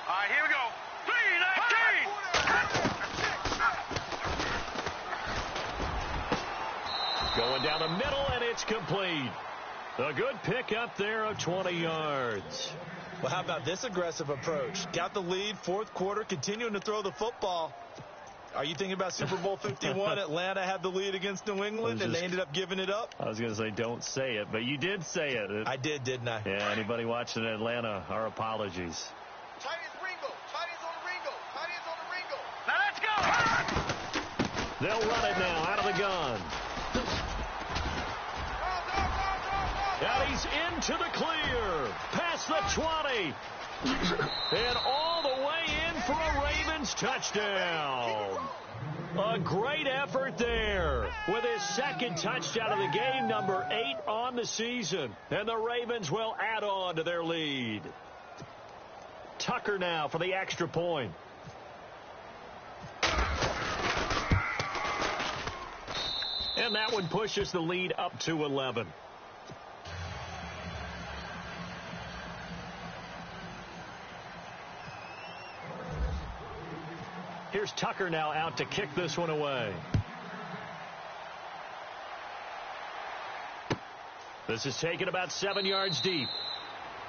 All right, here we go. 3-19. Going down the middle, and it's complete. A good pick up there of 20 yards. Well, how about this aggressive approach? Got the lead, fourth quarter, continuing to throw the football. Are you thinking about Super Bowl 51? Atlanta had the lead against New England, and they ended up giving it up? I was going to say don't say it, but you did say it. I did, didn't I? Yeah, anybody watching Atlanta, our apologies. Tight ends Ringo. Tight ends on the Ringo. Tight ends on the Ringo. Now let's go. They'll run it now out of the gun. Now he's into the clear. Past the 20. And all the way in for a Ravens touchdown. A great effort there with his second touchdown of the game, number 8 on the season. And the Ravens will add on to their lead. Tucker now for the extra point. And that one pushes the lead up to 11. Here's Tucker now out to kick this one away. This is taken about 7 yards deep.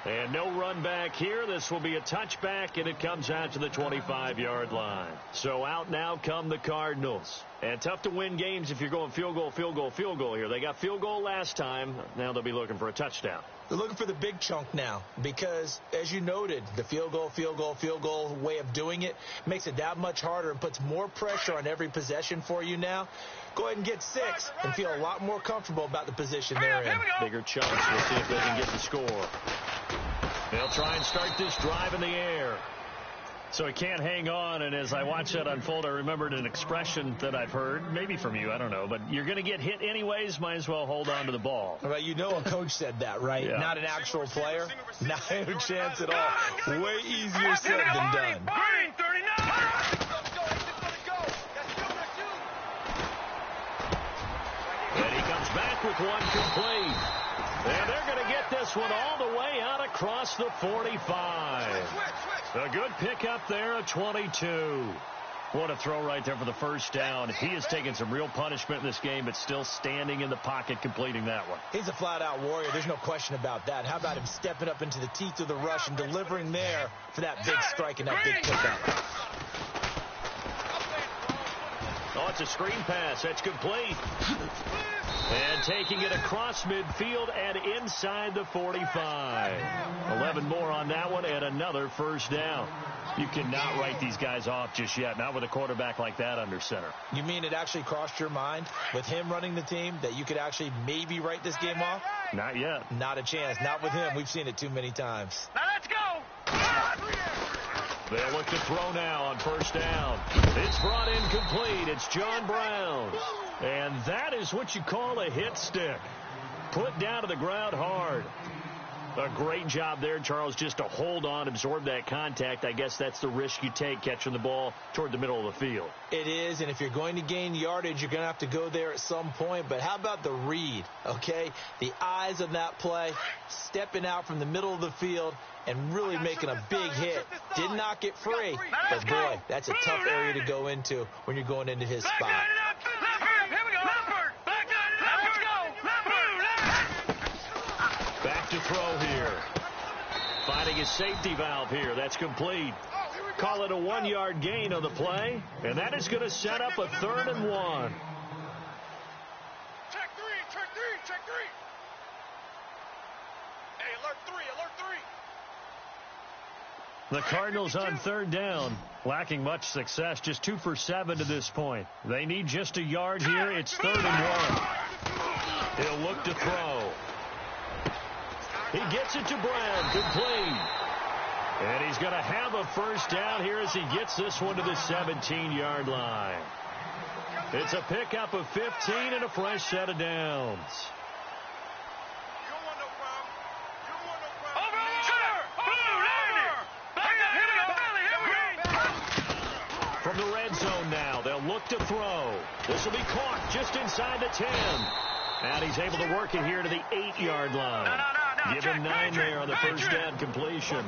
And no run back here. This will be a touchback, and it comes out to the 25-yard line. So out now come the Cardinals. And tough to win games if you're going field goal, field goal, field goal here. They got field goal last time. Now they'll be looking for a touchdown. They're looking for the big chunk now because, as you noted, the field goal way of doing it makes it that much harder and puts more pressure on every possession for you now. Go ahead and get 6 and feel a lot more comfortable about the position they're in. Bigger chunks. We'll see if they can get the score. They'll try and start this drive in the air. So he can't hang on, and as I watch that unfold, I remembered an expression that I've heard, maybe from you, I don't know, but you're going to get hit anyways, might as well hold on to the ball. Well, you know a coach said that, right? Yeah. Not an actual player. Not a chance at all. Way easier said than done. Green, 39. And he comes back with one complete. And they're going to get this one all the way out across the 45. A good pickup there of 22. What a throw right there for the first down. He has taken some real punishment in this game, but still standing in the pocket completing that one. He's a flat-out warrior. There's no question about that. How about him stepping up into the teeth of the rush and delivering there for that big strike and that big pickup? Oh, it's a screen pass. That's complete. And taking it across midfield and inside the 45. 11 more on that one and another first down. You cannot write these guys off just yet, not with a quarterback like that under center. You mean it actually crossed your mind with him running the team that you could actually maybe write this game off? Not yet. Not a chance. Not with him. We've seen it too many times. Now let's go. They'll look to throw now on first down. It's brought in complete. It's John Brown. And that is what you call a hit stick. Put down to the ground hard. A great job there, Charles, just to hold on, absorb that contact. I guess that's the risk you take catching the ball toward the middle of the field. It is, and if you're going to gain yardage, you're going to have to go there at some point. But how about the read, okay? The eyes of that play, stepping out from the middle of the field and really making a big hit. Did not get free, but boy, that's a tough area to go into when you're going into his spot. Back to throw here. Finding his safety valve here. That's complete. Call it a 1-yard gain on the play, and that is going to set up a 3rd and 1. Check three. Hey, alert 3. The Cardinals on 3rd down, lacking much success, just 2 for 7 to this point. They need just a yard here. It's 3rd and 1. He'll look to throw. He gets it to Brown, complete. And he's going to have a first down here as he gets this one to the 17-yard line. It's a pickup of 15 and a fresh set of downs. From the red zone now, they'll look to throw. This will be caught just inside the 10. And he's able to work it here to the 8-yard line. Give him 9 there on the first down completion.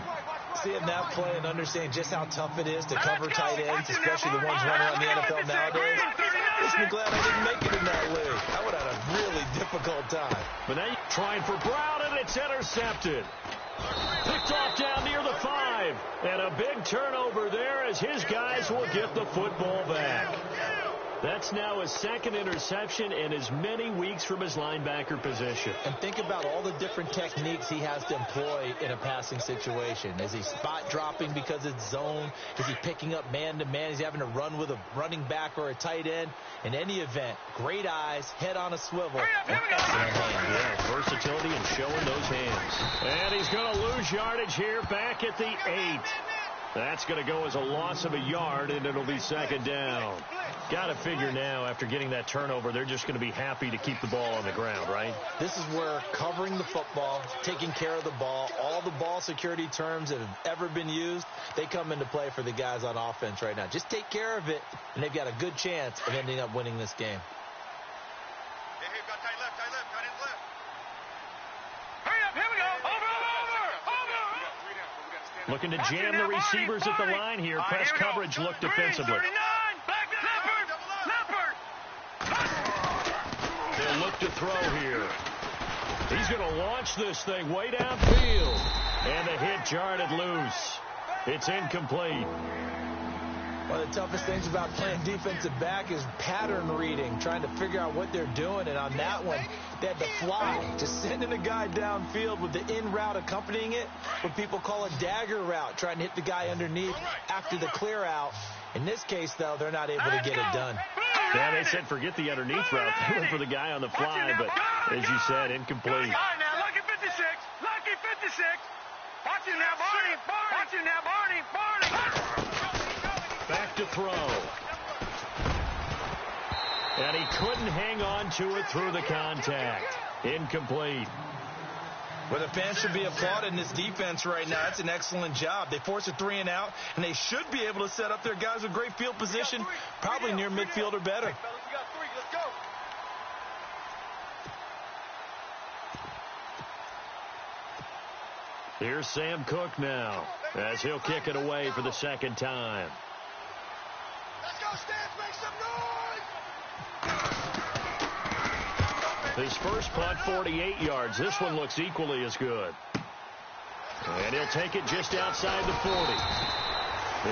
Seeing that play and understanding just how tough it is to cover tight ends, especially the ones running around the NFL nowadays, makes me glad I didn't make it in that league. I would have had a really difficult time. But now trying for Brown, and it's intercepted. Picked off down near the 5. And a big turnover there as his guys will get the football back. That's now his second interception in as many weeks from his linebacker position. And think about all the different techniques he has to employ in a passing situation. Is he spot dropping because it's zone? Is he picking up man-to-man? Is he having to run with a running back or a tight end? In any event, great eyes, head on a swivel, and excellent hands. Yeah, versatility and showing those hands. And he's going to lose yardage here back at the 8. That's going to go as a loss of a yard, and it'll be second down. Got to figure now, after getting that turnover, they're just going to be happy to keep the ball on the ground, right? This is where covering the football, taking care of the ball, all the ball security terms that have ever been used, they come into play for the guys on offense right now. Just take care of it, and they've got a good chance of ending up winning this game. Hey, got tight left, tight end left. Hurry up, here we go. Over. Looking to jam the receivers at the line here. Press coverage look defensively. They'll look to throw here. He's going to launch this thing way downfield. And the hit jarred it loose. It's incomplete. One of the toughest things about playing defensive back is pattern reading, trying to figure out what they're doing. And on that one, they had to fly, just sending a guy downfield with the in route accompanying it, what people call a dagger route, trying to hit the guy underneath after the clear out. In this case, though, they're not able to get it done. Yeah, they said forget the underneath route. They went for the guy on the fly, but as you said, incomplete. All right, now, lucky 56. Lucky 56. Watch him now, Barney. Watch him now, Barney. Back to throw. And he couldn't hang on to it through the contact. Incomplete. Well, the fans should be applauding this defense right now. That's an excellent job. They force a 3 and out, and they should be able to set up their guys with great field position, probably near midfield or better. Hey, fellas, we got 3. Let's go. Here's Sam Cook now, as he'll kick it away for the second time. Let's go, Stans, make some noise. His first punt, 48 yards. This one looks equally as good. And he'll take it just outside the 40.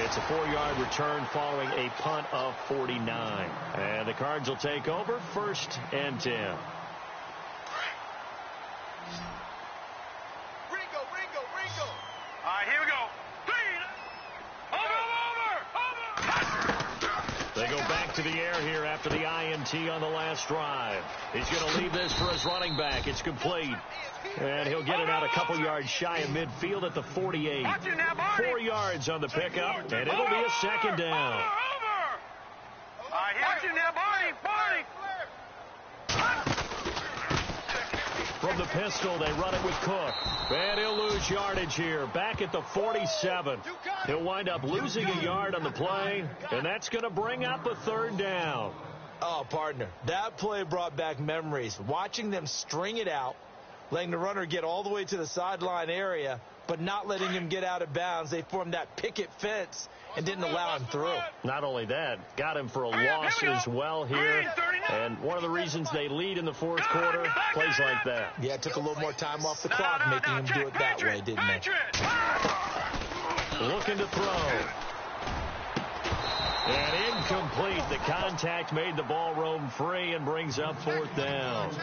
It's a 4-yard return following a punt of 49. And the Cards will take over, 1st and 10. Ringo. All right, here we go. 3. Over. They go back to the air here after the INT on the last drive. He's going to leave this for his running back. It's complete. And he'll get it out a couple yards shy of midfield at the 48. 4 yards on the pickup, and it'll be a second down. All right, watch him now, Barney. From the pistol, they run it with Cook. And he'll lose yardage here, back at the 47. He'll wind up losing a yard on the play, and that's going to bring up a 3rd down. Oh, partner, that play brought back memories. Watching them string it out, letting the runner get all the way to the sideline area, but not letting him get out of bounds. They formed that picket fence and didn't allow him through. Not only that, got him for a loss as well here. And one of the reasons they lead in the 4th quarter, plays like that. Yeah, it took a little more time off the clock, making him do it that way, didn't they? Looking to throw. And incomplete. The contact made the ball roam free and brings up 4th down.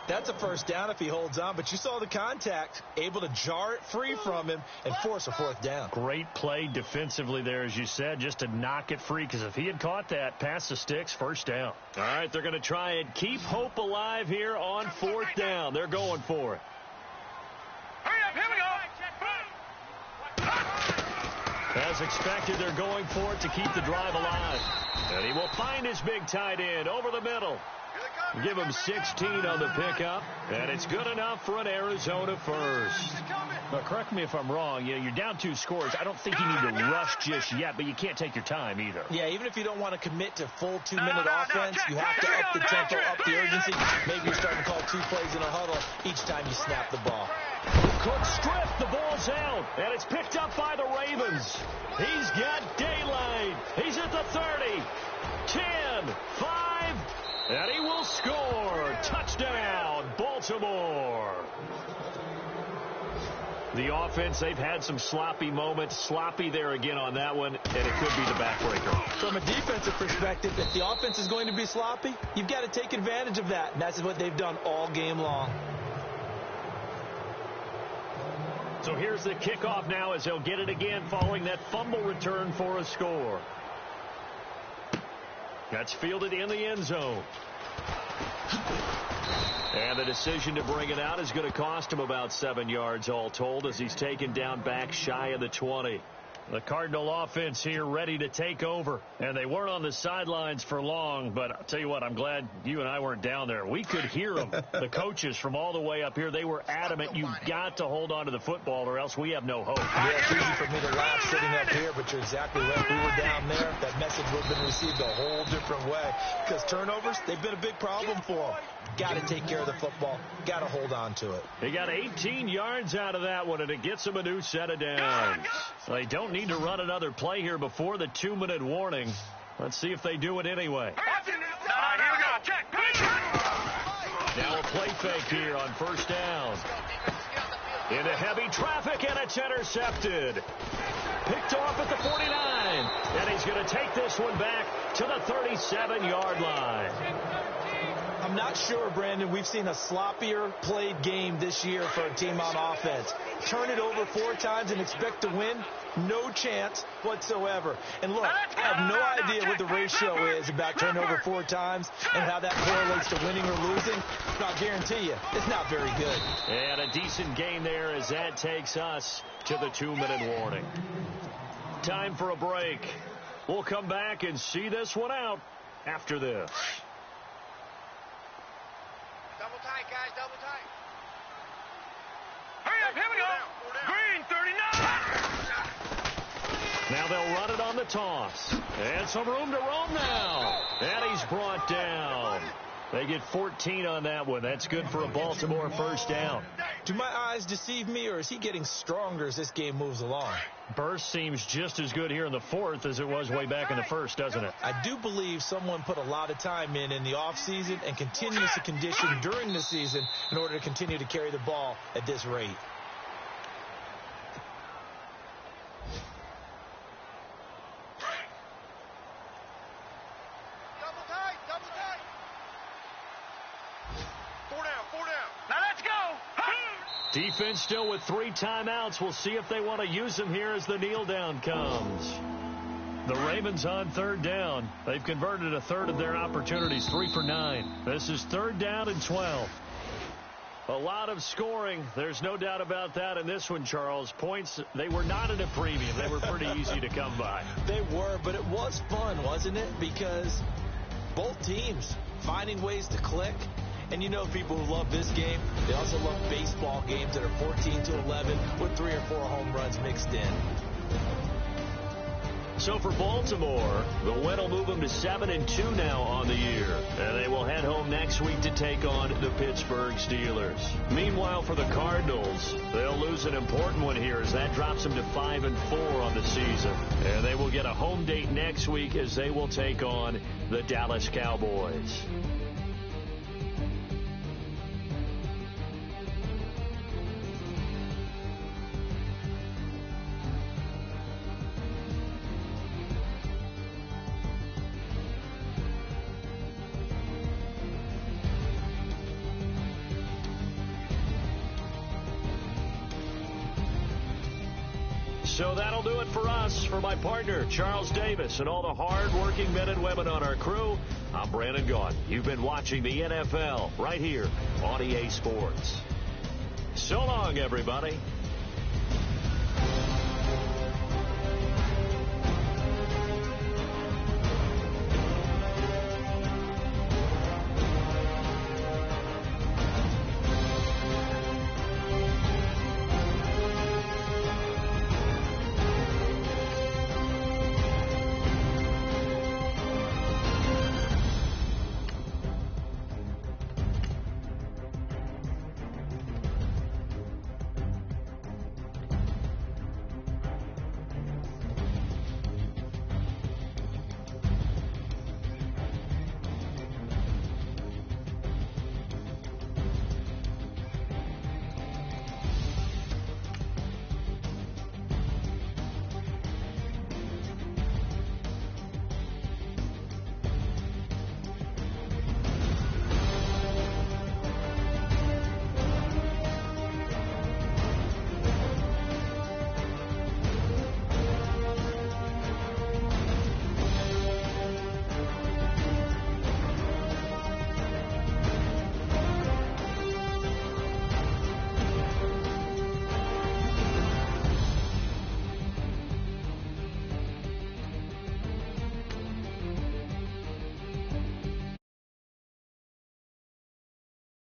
That's a first down if he holds on, but you saw the contact, able to jar it free from him and force a 4th down. Great play defensively there, as you said, just to knock it free, because if he had caught that, past the sticks, 1st down. All right, they're going to try and keep hope alive here on 4th down. They're going for it. Hurry up, here we go. As expected, they're going for it to keep the drive alive. And he will find his big tight end over the middle. Give him 16 on the pickup, and it's good enough for an Arizona first. Now, correct me if I'm wrong. You're down 2 scores. I don't think you need to rush just yet, but you can't take your time either. Yeah, even if you don't want to commit to full 2-minute offense, you have to up the tempo, up the urgency. Maybe you're starting to call 2 plays in a huddle each time you snap the ball. Cook stripped. The ball's out, and it's picked up by the Ravens. He's got daylight. He's at the 30, 10, 5, and he will score. Touchdown, Baltimore. The offense, they've had some sloppy moments. Sloppy there again on that one, and it could be the backbreaker. From a defensive perspective, if the offense is going to be sloppy, you've got to take advantage of that, and that's what they've done all game long. So here's the kickoff now as they'll get it again following that fumble return for a score. That's fielded in the end zone. And the decision to bring it out is going to cost him about 7 yards all told as he's taken down back shy of the 20. The Cardinal offense here ready to take over. And they weren't on the sidelines for long, but I'll tell you what, I'm glad you and I weren't down there. We could hear them. The coaches from all the way up here, they were adamant. You've got to hold on to the football or else we have no hope. Yeah, it's easy for me to laugh sitting up here, but you're exactly right. If we were down there, that message would have been received a whole different way. Because turnovers, they've been a big problem for them. Got to take care of the football. Got to hold on to it. He got 18 yards out of that one, and it gets him a new set of downs. They don't need to run another play here before the 2-minute warning. Let's see if they do it anyway. Here we go. Check. Now a play fake here on first down. Into heavy traffic, and it's intercepted. Picked off at the 49. And he's going to take this one back to the 37-yard line. I'm not sure, Brandon, we've seen a sloppier played game this year for a team on offense. Turn it over 4 times and expect to win? No chance whatsoever. And look, I have no idea what the ratio is about turnover 4 times and how that correlates to winning or losing. But I'll guarantee you, it's not very good. And a decent gain there as that takes us to the 2-minute warning. Time for a break. We'll come back and see this one out after this. Double tight, guys, double tight. Hurry up, here we go. Green, 39. Now they'll run it on the toss. And some room to roam now. And he's brought down. They get 14 on that one. That's good for a Baltimore first down. Do my eyes deceive me, or is he getting stronger as this game moves along? Burst seems just as good here in the 4th as it was way back in the 1st, doesn't it? I do believe someone put a lot of time in the offseason and continues to condition during the season in order to continue to carry the ball at this rate. Double tight, double tight. 4 down, 4 down. Now let's go. Defense still with 3 timeouts. We'll see if they want to use them here as the kneel down comes. The Ravens on 3rd down. They've converted a third of their opportunities, 3 for 9. This is 3rd down and 12. A lot of scoring. There's no doubt about that in this one, Charles. Points, they were not at a premium. They were pretty easy to come by. They were, but it was fun, wasn't it? Because both teams finding ways to click. And you know people who love this game, they also love baseball games that are 14-11 with 3 or 4 home runs mixed in. So for Baltimore, the win will move them to 7-2 now on the year. And they will head home next week to take on the Pittsburgh Steelers. Meanwhile, for the Cardinals, they'll lose an important one here as that drops them to 5-4 on the season. And they will get a home date next week as they will take on the Dallas Cowboys. So that'll do it for us. For my partner, Charles Davis, and all the hard-working men and women on our crew, I'm Brandon Gaughan. You've been watching the NFL right here on EA Sports. So long, everybody.